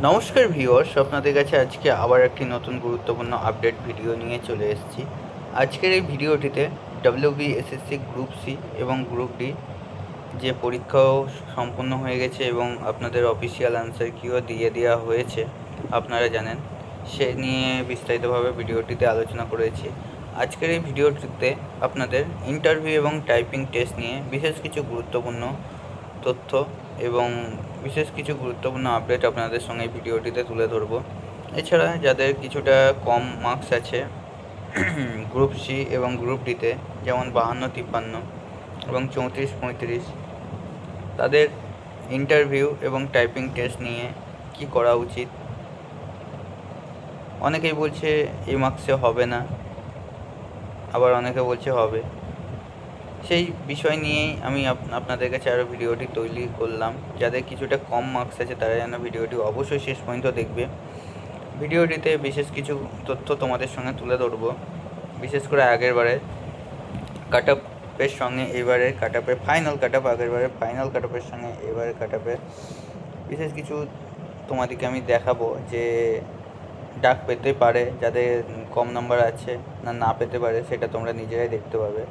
নমস্কার ভিউয়ার্স, আপনাদের কাছে আজকে আবার একটি নতুন গুরুত্বপূর্ণ আপডেট ভিডিও নিয়ে চলে এসেছি। আজকের এই ভিডিওটিতে WBSSC গ্রুপ সি এবং গ্রুপ ডি যে পরীক্ষাও সম্পূর্ণ হয়ে গেছে এবং আপনাদের অফিসিয়াল অ্যান্সার কিও দিয়ে দেওয়া হয়েছে আপনারা জানেন, সে নিয়ে বিস্তারিতভাবে ভিডিওটিতে আলোচনা করেছি। আজকের এই ভিডিওটিতে আপনাদের ইন্টারভিউ এবং টাইপিং টেস্ট নিয়ে বিশেষ কিছু গুরুত্বপূর্ণ তথ্য এবং বিশেষ কিছু গুরুত্বপূর্ণ আপডেট আপনাদের সঙ্গে ভিডিওটিতে তুলে ধরবো। এছাড়া যাদের কিছুটা কম মার্কস আছে গ্রুপ সি এবং গ্রুপ ডিতে, যেমন 52-53 এবং 34-35, তাদের ইন্টারভিউ এবং টাইপিং টেস্ট নিয়ে কি করা উচিত। অনেকেই বলছে এই মার্কসে হবে না, আবার অনেকে বলছে হবে। সেই বিষয় নিয়েই আমি আপনাদের কাছে আরও ভিডিওটি তৈরি করলাম। যাদের কিছুটা কম মার্কস আছে তারা যেন ভিডিওটি অবশ্যই শেষ পর্যন্ত দেখবে। ভিডিওটিতে বিশেষ কিছু তথ্য তোমাদের সঙ্গে তুলে ধরবো, বিশেষ করে আগের বারে কাট আপের সঙ্গে এবারে কাট আপের ফাইনাল কাট আপ, আগের বারের ফাইনাল কাট আপের সঙ্গে এবারে কাট আপের বিশেষ কিছু তোমাদেরকে আমি দেখাবো যে ডাক পেতে পারে, যাদের কম নাম্বার আছে না পেতে পারে, সেটা তোমরা নিজেরাই দেখতে পাবে।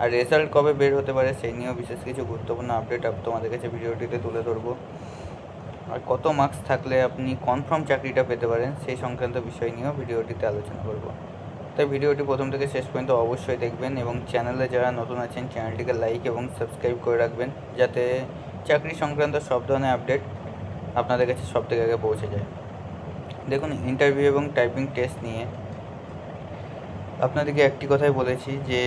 আর রেজাল্ট কবে বের হতে পারে সেই নিয়েও বিশেষ কিছু গুরুত্বপূর্ণ আপডেট তোমাদের কাছে ভিডিওটিতে তুলে ধরবো। আর কত মার্কস থাকলে আপনি কনফার্ম চাকরিটা পেতে পারেন সেই সংক্রান্ত বিষয় নিয়েও ভিডিওটিতে আলোচনা করব। তাই ভিডিওটি প্রথম থেকে শেষ পর্যন্ত অবশ্যই দেখবেন এবং চ্যানেলে যারা নতুন আছেন চ্যানেলটিকে লাইক এবং সাবস্ক্রাইব করে রাখবেন, যাতে চাকরি সংক্রান্ত সব ধরনের আপডেট আপনাদের কাছে সব থেকে আগে পৌঁছে যায়। দেখুন, ইন্টারভিউ এবং টাইপিং টেস্ট নিয়ে আপনাদেরকে একটি কথাই বলেছি যে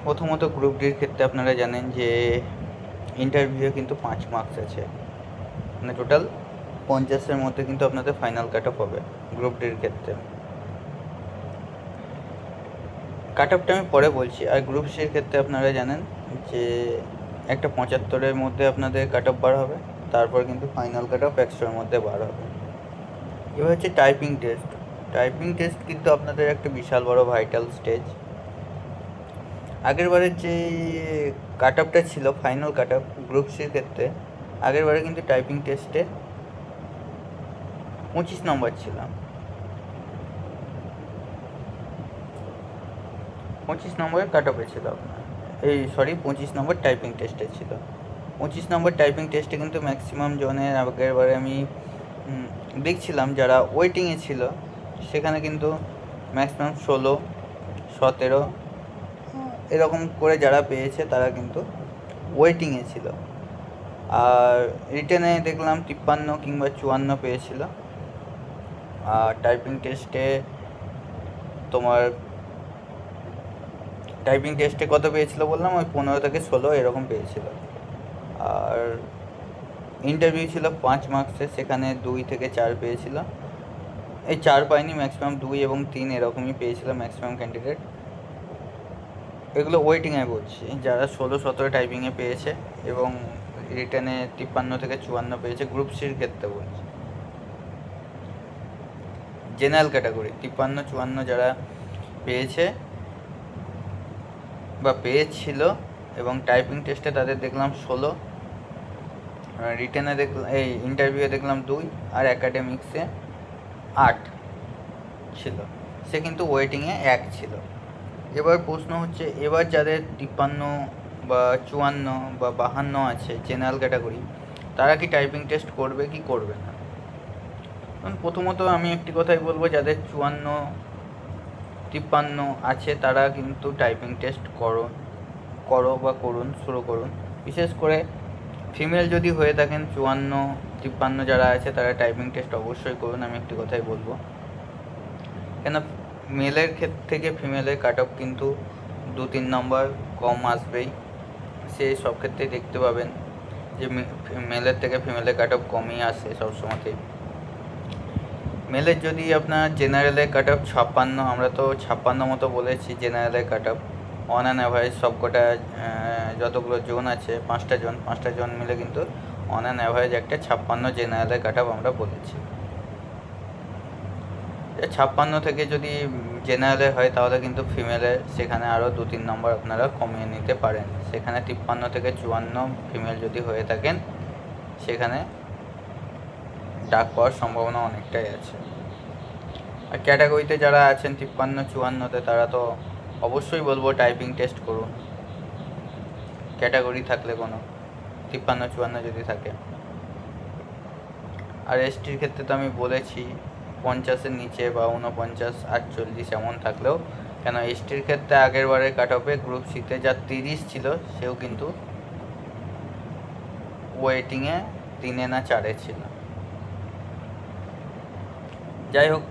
প্রথমত গ্রুপ ডির ক্ষেত্রে আপনারা জানেন যে ইন্টারভিউ কিন্তু 5 মার্কস আছে, মানে টোটাল 50-এর মধ্যে কিন্তু আপনাদের ফাইনাল কাট অফ হবে গ্রুপ ডির ক্ষেত্রে। কাট অফটা আমি পরে বলছি। আর গ্রুপ সির ক্ষেত্রে আপনারা জানেন যে একটা 75-এর মধ্যে আপনাদের কাট অফ বার হবে, তারপর কিন্তু ফাইনাল কাট অফ 100-এর মধ্যে বার হবে। এবার হচ্ছে টাইপিং টেস্ট। টাইপিং টেস্ট কিন্তু আপনাদের একটা বিশাল বড় ভাইটাল স্টেজ। আগের বারের যে কাট আপটা ছিল ফাইনাল কাট আপ গ্রুপ সির ক্ষেত্রে, আগের বারে কিন্তু টাইপিং টেস্টে 25 নম্বর ছিল। 25 নম্বরের কাট আপে ছিল আপনার 25 নম্বর টাইপিং টেস্টে ছিল। 25 নম্বর টাইপিং টেস্টে কিন্তু ম্যাক্সিমাম জনের আগের বারে আমি দেখছিলাম যারা ওয়েটিংয়ে ছিল, সেখানে কিন্তু ম্যাক্সিমাম 16, 17 এরকম করে যারা পেয়েছে তারা কিন্তু ওয়েটিংয়ে ছিল। আর রিটেনে দেখলাম 53 কিংবা 54 পেয়েছিল। আর টাইপিং টেস্টে কত পেয়েছিল বললাম, ওই 15 থেকে 16 এরকম পেয়েছিল। আর ইন্টারভিউ ছিল 5 মার্কসের, সেখানে 2 থেকে 4 পেয়েছিল। এই 4 পাইনি, ম্যাক্সিমাম 2 এবং 3 এরকমই পেয়েছিল ম্যাক্সিমাম ক্যান্ডিডেট। এগুলো ওয়েটিংয়ে বলছি, যারা 16-17 টাইপিংয়ে পেয়েছে এবং রিটেনে 53 থেকে 54 পেয়েছে গ্রুপ সির ক্ষেত্রে বলছি। জেনারেল ক্যাটাগরি 53-54 যারা পেয়েছে বা পেয়েছিল এবং টাইপিং টেস্টে তাদের দেখলাম 16, রিটেনে দেখলাম ইন্টারভিউয়ে দেখলাম 2, আর অ্যাকাডেমিক্সে 8 ছিল, সে কিন্তু ওয়েটিংয়ে 1 ছিল। এবার প্রশ্ন হচ্ছে, এবার যাদের 53 বা 54 বা 52 আছে জেনারেল ক্যাটাগরি, তারা কি টাইপিং টেস্ট করবে কি করবে না? প্রথমত আমি একটি কথাই বলবো, যাদের 54-53 আছে তারা কিন্তু টাইপিং টেস্ট শুরু করুন। বিশেষ করে ফিমেল যদি হয়ে থাকেন 54-53 যারা আছে তারা টাইপিং টেস্ট অবশ্যই করুন। আমি একটি কথাই বলবো, কেন মেলের ক্ষেত্র থেকে ফিমেলের কাট অফ কিন্তু 2-3 নম্বর কম আসবেই। সেই সব ক্ষেত্রেই দেখতে পাবেন যে মেলের থেকে ফিমেলের কাট অফ কমই আসে সবসময়তেই। মেলের যদি আপনার জেনারেলের কাট অফ 56, আমরা তো 56 মতো বলেছি জেনারেলের cut off, on an average সবকটা যতগুলো জোন আছে 5টা জোন মিলে কিন্তু অন অ্যান অ্যাভারেজ একটা 56 জেনারেলের কাট অফ আমরা বলেছি। 56 থেকে যদি জেনারেলে হয় তাহলে কিন্তু ফিমেলের সেখানে আরও 2-3 নম্বর আপনারা কমিয়ে নিতে পারেন। সেখানে 53 থেকে 54 ফিমেল যদি হয়ে থাকেন, সেখানে ডাক পাওয়ার সম্ভাবনা অনেকটাই আছে। আর ক্যাটাগরিতে যারা আছেন 53-54-তে, তারা তো অবশ্যই বলবো টাইপিং টেস্ট করুন, ক্যাটাগরি থাকলে কোনো 53-54 যদি থাকে। আর এসটির ক্ষেত্রে তো আমি বলেছি 50-এর নিচে বা 49-48 এমন থাকলেও, কেন এসটির ক্ষেত্রে আগের বারের কাট অফে গ্রুপ সিতে যা 30 ছিল, সেও কিন্তু ওয়েটিংয়ে 3 না 4 ছিল। যাই হোক,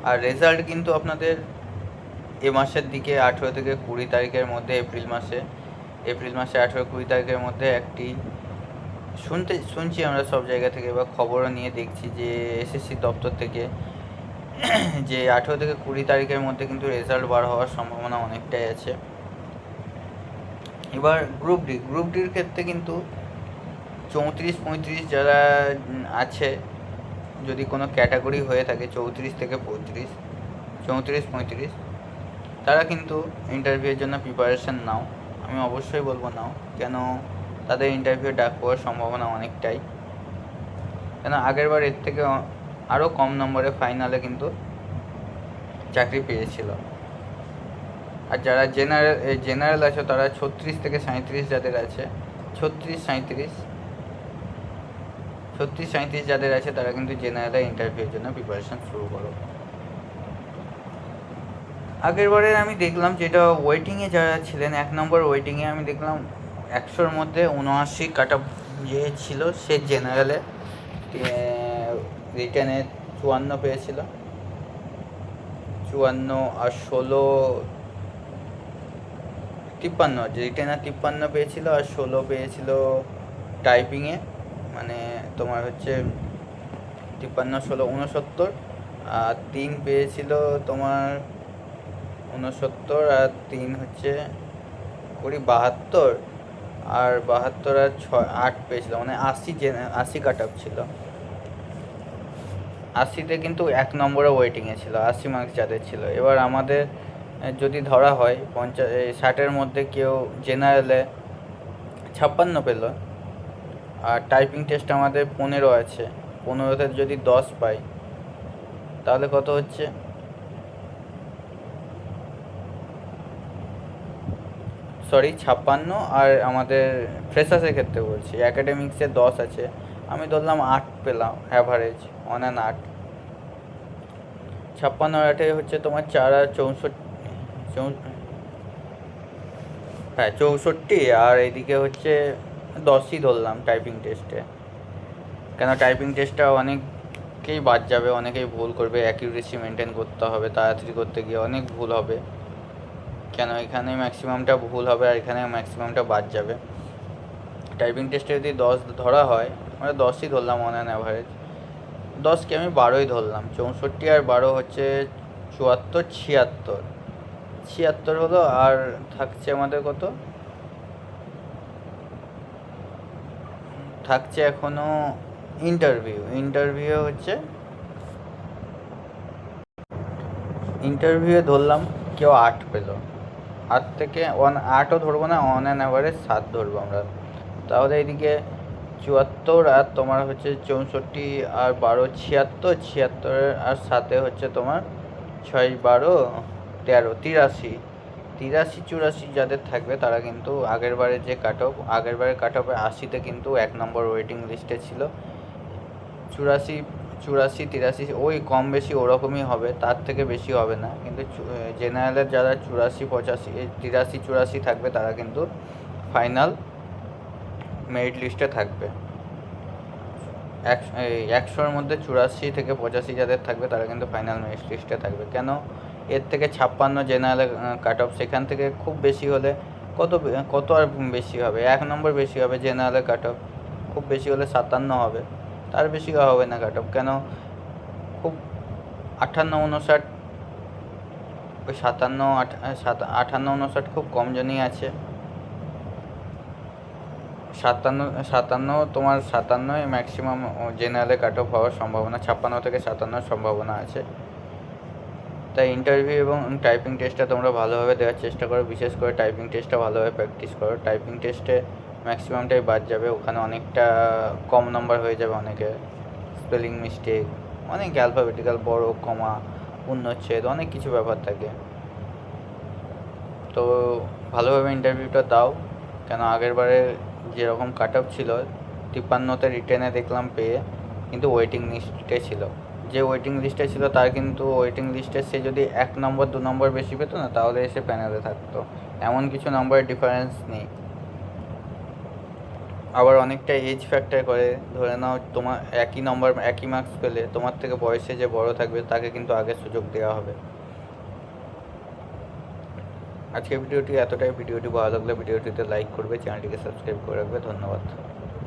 আর রেজাল্ট কিন্তু আপনাদের এ মাসের দিকে 18 থেকে 20 তারিখের মধ্যে, এপ্রিল মাসে 18-20 তারিখের মধ্যে একটি শুনছি আমরা সব জায়গা থেকে, বা খবরও নিয়ে দেখছি যে এসএসসি দপ্তর থেকে যে 18 থেকে 20 তারিখের মধ্যে কিন্তু রেজাল্ট বার হওয়ার সম্ভাবনা অনেকটাই আছে। এবার গ্রুপ ডির ক্ষেত্রে কিন্তু 34-35 যারা আছে, যদি কোনো ক্যাটাগরি হয়ে থাকে 34 থেকে 35, 34-35, তারা কিন্তু ইন্টারভিউয়ের জন্য প্রিপারেশান নাও। আমি অবশ্যই বলবো নাও, কেন তাদের ইন্টারভিউ ডাক পাওয়ার সম্ভাবনা অনেকটাই, কেন আগেরবার এর থেকে আরও কম নম্বরে ফাইনালে কিন্তু চাকরি পেয়েছিল। আর যারা জেনারেল আছে, তারা 36 থেকে 37 যাদের আছে, 36-37 যাদের আছে, তারা কিন্তু জেনারেলে ইন্টারভিউর জন্য প্রিপারেশান শুরু করো। আগেরবারের আমি দেখলাম যেটা ওয়েটিংয়ে যারা ছিলেন, 1 নম্বর ওয়েটিংয়ে আমি দেখলাম 100-র মধ্যে 79 কাট অফ যে ছিল, সে জেনারেলে রিটেনে 54 পেয়েছিল, 54 আর 53 রিটেনে 53 পেয়েছিল, আর 16 পেয়েছিল টাইপিংয়ে, মানে তোমার হচ্ছে 53-16 69, আর 3 পেয়েছিল তোমার 69, আর 3 হচ্ছে 72, আর 72 আর 8 পেয়েছিল, মানে 80 কাট অফ ছিল। 80-তে কিন্তু 1 নম্বরে ওয়েটিংয়ে ছিল, 80 মার্কস যাদের ছিল। এবার আমাদের যদি ধরা হয় 60-এর মধ্যে কেউ জেনারেলে 56 পেল, আর টাইপিং টেস্ট আমাদের 15 আছে, 15তে যদি 10 পাই, তাহলে কত হচ্ছে, সরি 56, আর আমাদের ফ্রেশার্সের ক্ষেত্রে বলছি, অ্যাকাডেমিক্সে 10 আছে, আমি ধরলাম 8 পেলাম অ্যাভারেজ, 1 and 8, 56 আর 8 হচ্ছে তোমার 4 আর 64, আর এইদিকে হচ্ছে 10ই ধরলাম টাইপিং টেস্টে, কেন টাইপিং টেস্টটা অনেকেই বাদ যাবে, অনেকেই ভুল করবে, অ্যাকিউরেসি মেনটেন করতে হবে, তাড়াতাড়ি করতে গিয়ে অনেক ভুল হবে, কেন এখানে ম্যাক্সিমামটা ভুল হবে আর এখানে ম্যাক্সিমামটা বাদ যাবে। টাইপিং টেস্টে যদি 10 ধরা হয়, আমরা 10ই ধরলাম অন অ্যান অ্যাভারেজ, 10কে আমি 12ই ধরলাম, 64 আর 12 হচ্ছে 74, 76 হলো, আর থাকছে আমাদের কত, থাকছে এখনও ইন্টারভিউ হচ্ছে, ইন্টারভিউয়ে ধরলাম কেউ 8 পেলো, 8 থেকে 8ও ধরবো না, অন অ্যান অ্যাভারেজ 7 ধরবো আমরা, তাহলে এইদিকে 74 আর তোমার হচ্ছে 64 আর 12 76 আর 7 হচ্ছে তোমার 6 12 13 83 যাদের থাকবে, তারা কিন্তু আগেরবারের যে কাট অফ, আগেরবারের কাট অফে 80-তে কিন্তু 1 নম্বর ওয়েটিং লিস্টে ছিল, 84 83 ওই কম বেশি ওরকমই হবে, তার থেকে বেশি হবে না, কিন্তু জেনারেলের যারা 83 থাকবে, তারা কিন্তু ফাইনাল মেরিট লিস্টে থাকবে। 100-র মধ্যে 84 থেকে 85 যাদের থাকবে, তারা কিন্তু ফাইনাল মেরিট লিস্টে থাকবে। কেন, এর থেকে 56 জেনারেল কাট অফ, সেখান থেকে খুব বেশি হলে কত আর বেশি হবে, 1 নম্বর বেশি হবে জেনারেলের কাট অফ, খুব বেশি হলে 57 হবে, তার বেশি হবে না কাট অফ, কেন খুব 58-59, ওই 58-59 খুব কম জনই আছে, 57 তোমার 57 ম্যাক্সিমাম জেনারেলে কাট অফ হওয়ার সম্ভাবনা, 56 থেকে 57 সম্ভাবনা আছে। তাই ইন্টারভিউ এবং টাইপিং টেস্টটা তোমরা ভালোভাবে দেওয়ার চেষ্টা করো, বিশেষ করে টাইপিং টেস্টটা ভালোভাবে প্র্যাকটিস করো। টাইপিং টেস্টে ম্যাক্সিমামটাই বাদ যাবে, ওখানে অনেকটা কম নাম্বার হয়ে যাবে অনেকে, স্পেলিং মিস্টেক, অনেক অ্যালফাবেটিক্যাল বড় কমা পূর্ণচ্ছেদ, অনেক কিছু ব্যাপার থাকে। তো ভালোভাবে ইন্টারভিউটা দাও, কেন আগের বারে যেরকম কাট অফ ছিল 53তে রিটেনে দেখলাম পেয়ে, কিন্তু ওয়েটিং লিস্টে ছিল। যে ওয়েটিং লিস্টে ছিল তার কিন্তু ওয়েটিং লিস্টে সে যদি 1 নম্বর 2 নম্বর বেশি পেতো না, তাহলে এসে প্যানেলে থাকতো। এমন কিছু নম্বরের ডিফারেন্স নেই। আবার অনেকটা এজ ফ্যাক্টর করে, ধরে নাও তোমার একই নম্বর একই মার্কস পেলে তোমার থেকে বয়সে যে বড় থাকবে তাকে কিন্তু আগে সুযোগ দেওয়া হবে। আজকের ভিডিওটি এতটাই। ভিডিওটি ভালো লাগলে ভিডিওটিতে লাইক করবে, চ্যানেলটিকে সাবস্ক্রাইব করে রাখবে। ধন্যবাদ।